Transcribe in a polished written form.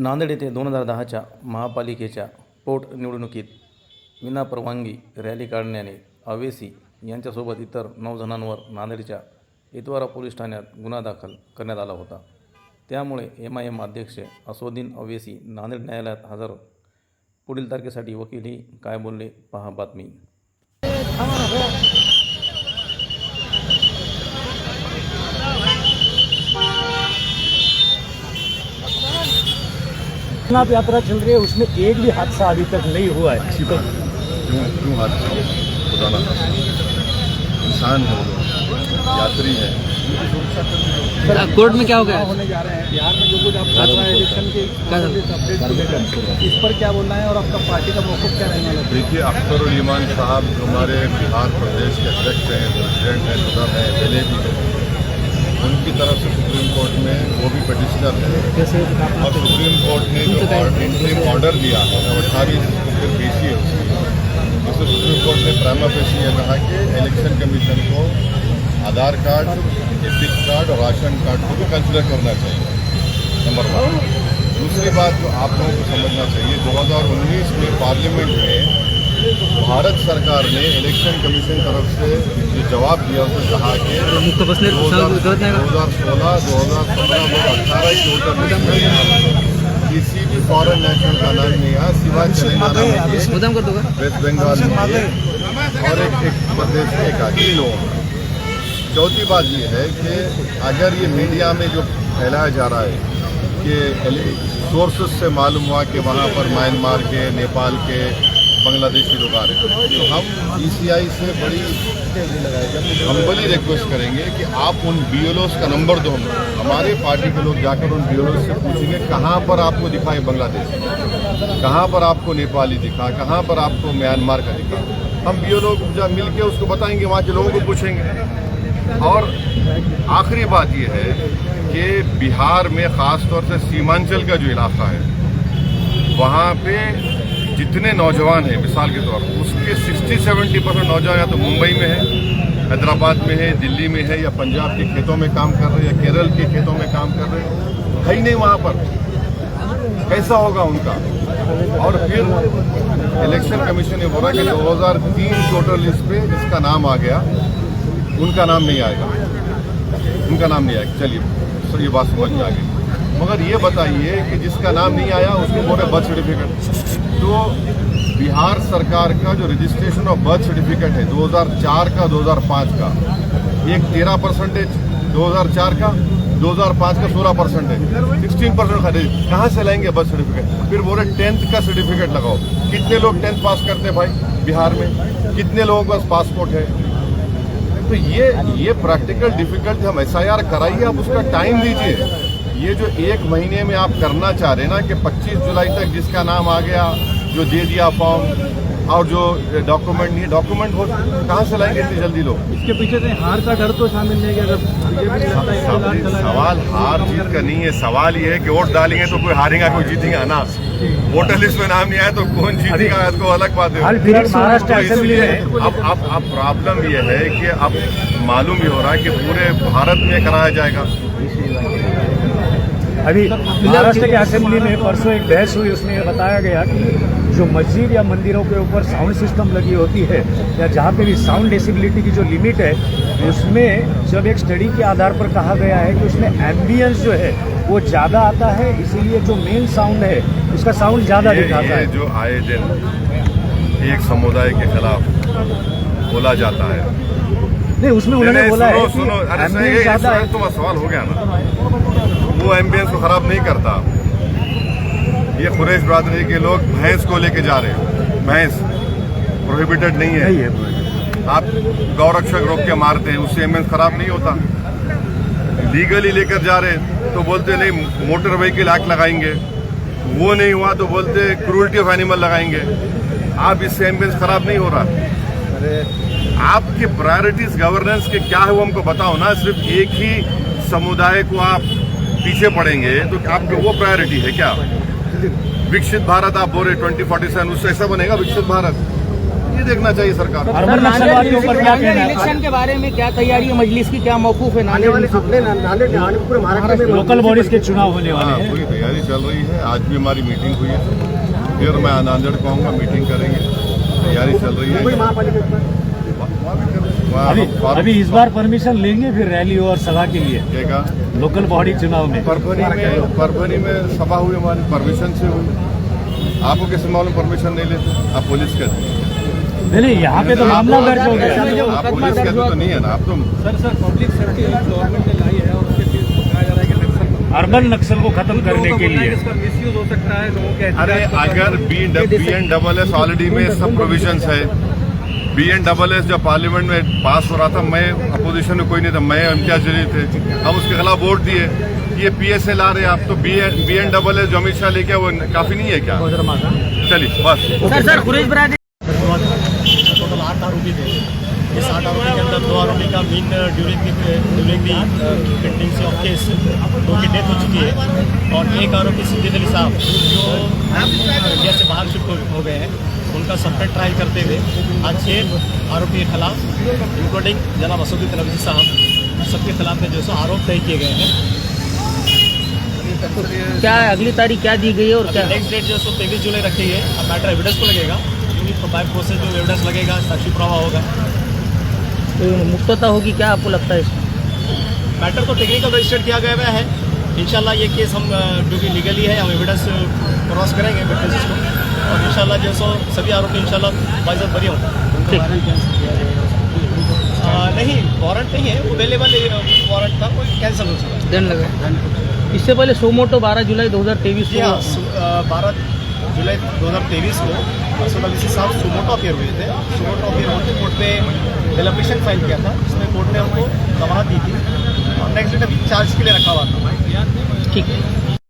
नांदेड येथे 2010च्या महापालिकेच्या पोटनिवडणुकीत विनापरवानगी रॅली काढण्याने अवेसी यांच्यासोबत इतर 9 जणांवर नांदेडच्या इतवारा पोलीस ठाण्यात गुन्हा दाखल करण्यात आला होता। त्यामुळे MIM अध्यक्ष असदुद्दीन अवेसी नांदेड न्यायालयात हजर। पुढील तारखेसाठी वकीलही काय बोलले पहा बातमी। आप यात्रा चल रही है, उसमें एक भी हादसा अभी तक नहीं हुआ है। क्यों हादसा हो? खुदा ना करे। इंसान है, वो लोग यात्री है। कोर्ट में क्या हो गया? होने जा रहे हैं बिहार में जो कुछ आप कर रहे हैं इलेक्शन के अपडेट को लेकर, इस पर क्या बोलना है और आपका पार्टी का मौक़िफ़ क्या रहने वाला है? देखिए, अख्तर ईमान साहब हमारे बिहार प्रदेश के अध्यक्ष हैं, प्रेसिडेंट हैं, सदर हैं, पहले भी हैं। उनकी तरफ से सुप्रीम कोर्ट में वो भी पटिशनर है और सुप्रीम कोर्ट ने जो इंटरिम ऑर्डर दिया है 28 को फिर पेशी है उसमें सुप्रीम कोर्ट ने प्राइमा फेसी ये कहा कि इलेक्शन कमीशन को आधार कार्ड, एपिक कार्ड और राशन कार्ड को भी कंसिडर करना चाहिए, नंबर 1। दूसरी बात जो आप लोगों को समझना चाहिए, 2019 में पार्लियामेंट में भारत सरकार ने इलेक्शन कमीशन तरफ से जो जवाब दिया उसने कहा कि 2016, 2017, 2018 की वोटर किसी भी फॉरेन नेशनल का नाम नहीं आया सिवाय तेलंगाना में, वेस्ट बंगाल में और एक प्रदेश में एक आदमी लोग। चौथी बात ये है कि अगर ये मीडिया में जो फैलाया जा रहा है कि सोर्सेस से मालूम हुआ कि वहाँ पर म्यांमार के, नेपाल के, बांग्लादेशी लोग आ रहे हैं, तो हम ECI से बड़ी हम्बली रिक्वेस्ट करेंगे कि आप उन BLOs का नंबर दो। हमारे पार्टी के लोग जाकर उन BLOs से पूछेंगे कहाँ पर आपको दिखा है बांग्लादेश, कहाँ पर आपको नेपाली दिखा, कहाँ पर आपको म्यांमार का दिखा। हम BLO जब मिल के उसको बताएंगे, वहाँ के लोगों को पूछेंगे। और आखिरी बात यह है कि बिहार में ख़ास तौर से सीमांचल का जो इलाका है वहाँ पे जितने नौजवान हैं, मिसाल के तौर पर उसके 60-70% नौजवान या तो मुंबई में है, हैदराबाद में है, दिल्ली में है, या पंजाब के खेतों में काम कर रहे हैं, या केरल के खेतों में काम कर रहे हैं, है ही नहीं वहाँ पर। कैसा होगा उनका? और फिर इलेक्शन कमीशन ने बोला कि 2003 वोटर लिस्ट पे जिसका नाम आ गया उनका नाम नहीं आएगा, उनका नाम नहीं आएगा। चलिए सर, ये बात समझ में आ गई। मगर ये बताइए कि जिसका नाम नहीं आया उसको बोले बर्थ सर्टिफिकेट। तो बिहार सरकार का जो रजिस्ट्रेशन ऑफ बर्थ सर्टिफिकेट है 2004 का, 2005 का, एक 13%, 2004 का, 2005 का 16%, 16% का कहाँ से लाएंगे बर्थ सर्टिफिकेट? फिर बोले 10th का सर्टिफिकेट लगाओ। कितने लोग 10th पास करते हैं भाई बिहार में? कितने लोगों के पास पासपोर्ट है? तो ये प्रैक्टिकल डिफिकल्ट, हम SIR कराइए, आप उसका टाइम दीजिए। ये जो 1 महीने में आप करना चाह रहे हैं ना कि 25 जुलाई तक जिसका नाम आ गया, जो दे दिया फॉर्म और जो डॉक्यूमेंट नहीं, डॉक्यूमेंट हो कहाँ से लाएंगे इतनी जल्दी लोग? इसके पीछे से हार का डर तो शामिल नहीं है। सवाल हार जीत का नहीं है, सवाल ये है कि वोट डालेंगे तो कोई हारेगा कोई जीतेगा ना। वोटर लिस्ट में नाम नहीं आया तो कौन जीतेगा, तो अलग बात है। महाराष्ट्र असेंबली में अब प्रॉब्लम ये है कि अब मालूम ही हो रहा है कि पूरे भारत में कराया जाएगा। अभी महाराष्ट्र के असेंबली में परसों एक बहस हुई, उसमें यह बताया गया कि जो मस्जिद या मंदिरों के ऊपर साउंड सिस्टम लगी होती है या जहाँ पे भी साउंड डेसिबिलिटी की जो लिमिट है, उसमें जब एक स्टडी के आधार पर कहा गया है कि उसमें एम्बियंस जो है वो ज़्यादा आता है, इसीलिए जो मेन साउंड है उसका साउंड ज़्यादा दिखाता है। जो आए दिन एक समुदाय के खिलाफ बोला जाता है, नहीं उसमें उन्होंने बोला है कि एम्बियंस ज़्यादा है। तो सवाल हो गया ना, वो एम्बियंस को खराब नहीं करता। ये कुरैश बरादरी के लोग भैंस को लेके जा रहे हैं, भैंस प्रोहिबिटेड नहीं है, आप गौरक्षक रोक के मारते हैं, उससे एम्बियंस खराब नहीं होता। लीगली लेकर जा रहे हैं तो बोलते नहीं मोटर व्हीकल एक्ट लगाएंगे, वो नहीं हुआ तो बोलते क्रूअल्टी ऑफ एनिमल लगाएंगे। आप इससे एम्बियंस खराब नहीं हो रहा। आपके प्रायोरिटीज गवर्नेंस के क्या है वो हमको बताओ ना। सिर्फ एक ही समुदाय को आप पीछे पड़ेंगे तो आपको वो प्रायोरिटी है क्या? विकसित भारत आप बोल रहे 2047, उससे ऐसा बनेगा विकसित भारत? ये देखना चाहिए सरकार को। अर्बन नक्सलवाद के ऊपर क्या कहना है? इलेक्शन के बारे में क्या तैयारी है मजलिस की, क्या मौकूफ है? लोकल बॉडीज के चुनाव होने वाले हाँ, हैं। पूरी तैयारी चल रही है। आज भी हमारी मीटिंग हुई है, फिर मैं नांदेड़ को आऊँगा, मीटिंग करेंगे। तैयारी चल रही है। अभी इस बार परमिशन लेंगे फिर रैली और सभा के लिए क्या लोकल बॉडी चुनाव में? फरवरी में सभा हुई हमारी, परमिशन से हुई। आपको किस मामले में परमिशन नहीं लेते? आप पुलिस कहते हैं। नहीं, यहाँ पे तो मामला दर्ज हो गया। आप पुलिस कहते तो नहीं है ना आप? तुम सर पब्लिक सेफ्टी गवर्नमेंट ने लाई है और उसके लिए बताया जा रहा है कि नक्सल अर्बन नक्सल को खत्म करने के लिए। इसका मिसयूज हो सकता है लोगों के। अरे अगर BNSS ऑलरेडी में सब प्रोविजंस है। BNSS जब पार्लियामेंट में पास हो रहा था, मैं अपोजिशन में कोई नहीं था, मैं इम्तियाज जलील थे, हम उसके खिलाफ वोट दिए। ये PSA ला रहे हैं आप, तो BNSS जो अमित शाह लेके वो काफी नहीं है क्या? चलिए बस। सर खुरेश बरादरी टोटल 8 आरोपी थे। इस 8 आरोपी के अंदर 2 आरोपी का mean during the pendency of case 2 की डेथ हो चुकी है और एक आरोपी सिद्दीक अली साहब जो इंडिया से बाहर शिफ्ट हो गए हैं, उनका सस्पेक्ट ट्रायल करते हुए आज 6 आरोपी के खिलाफ इंक्लूडिंग जनाब असदुद्दीन अवैसी साहब सबके खिलाफ में जो सो आरोप तय किए गए हैं। क्या अगली तारीख क्या दी गई है और क्या नेक्स्ट डेट जो सो 23 जुलाई रखी है। अब मैटर एविडेंस को लगेगा, क्योंकि बाय प्रोसेस जो एविडेंस लगेगा साक्षी पुरावा होगा, मुक्तता होगी क्या आपको लगता है? मैटर तो टेक्निकल रजिस्टर्ड किया गया है। इंशाल्लाह ये केस हम जो कि लीगली है हम एविडेंस क्रॉस करेंगे विटनेसेस को और इंशाल्लाह जो सो सभी आरोपी इंशाल्लाह बाइज्जत बरी होंगे। नहीं वारंट नहीं है, अवेलेबल वारंट था, कोई कैंसिल हो चुका है। दिन लगा। इससे पहले सोमोटो 12 जुलाई 2023 जी हाँ, 12 जुलाई 2023 को असद अली साहब सुमोटो अपियर हुए थे। सुमोटो अपियर होकर कोर्ट में एप्लीकेशन फाइल किया था, जिसमें कोर्ट ने हमको जमानत दी थी और नेक्स्ट डेट अभी चार्ज के लिए रखा हुआ था। ठीक है।